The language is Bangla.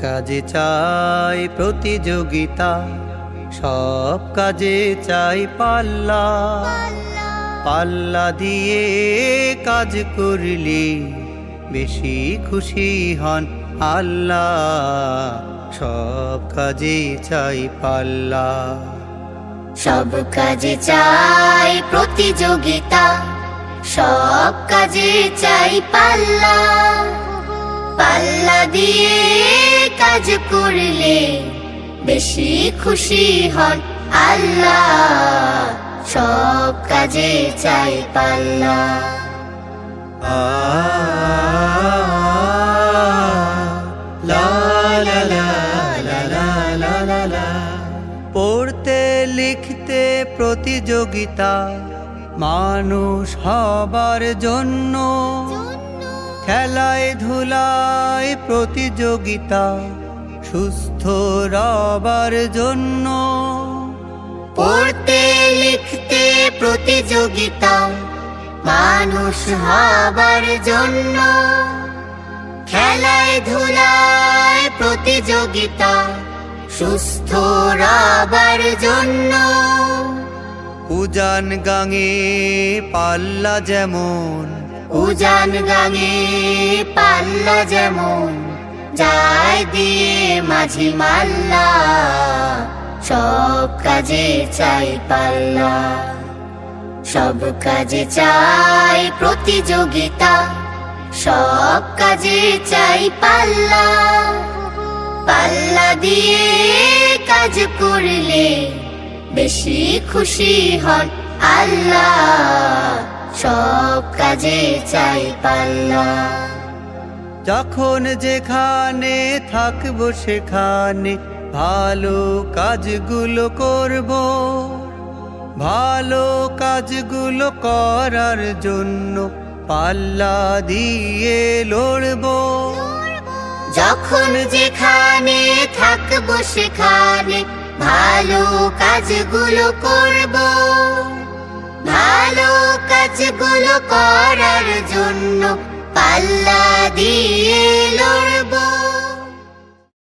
কাজে চাই প্রতিযোগিতা, সব কাজে চাই পাল্লা। পাল্লা দিয়ে কাজ করলে বেশি খুশি হন আল্লাহ। সব কাজে চাই পাল্লা। সব কাজে চাই প্রতিযোগিতা, সব কাজে চাই পাল্লা। পাল্লা দিয়ে কাজ করলে বেশি খুশি হন আল্লাহ। সব কাজে চাই পাল্লা। পড়তে লিখতে প্রতিযোগিতা, মানুষ হবার জন্য। খেলায় ধুলায় প্রতিযোগিতা, সুস্থ রবার জন্য। পড়তে লিখতে প্রতিযোগিতা, মানুষ হবার জন্য। খেলায় ধুলায় প্রতিযোগিতা, সুস্থ রবার জন্য। উজান গাঙে পাল্লা যেমন, উজান গাঙে পাল্লা যেমন, যায় দিয়ে মাঝি মাল্লা। সব কাজে চাই পাল্লা। সব কাজে চাই প্রতিযোগিতা, সব কাজে চাই পাল্লা। পাল্লা দিয়ে কাজ করলে বেশি খুশি হন আল্লাহ। সব কাজে চাই পাল্লা। যখন যেখানে থাকবো সেখানে ভালো কাজগুলো করব। ভালো কাজগুলো করার জন্য পাল্লা দিয়ে লড়ব। যখন যেখানে থাকবো সেখানে ভালো কাজগুলো করব। ভালো কাজগুলো করার জন্য পাল্লা দিয়ে লড়ব।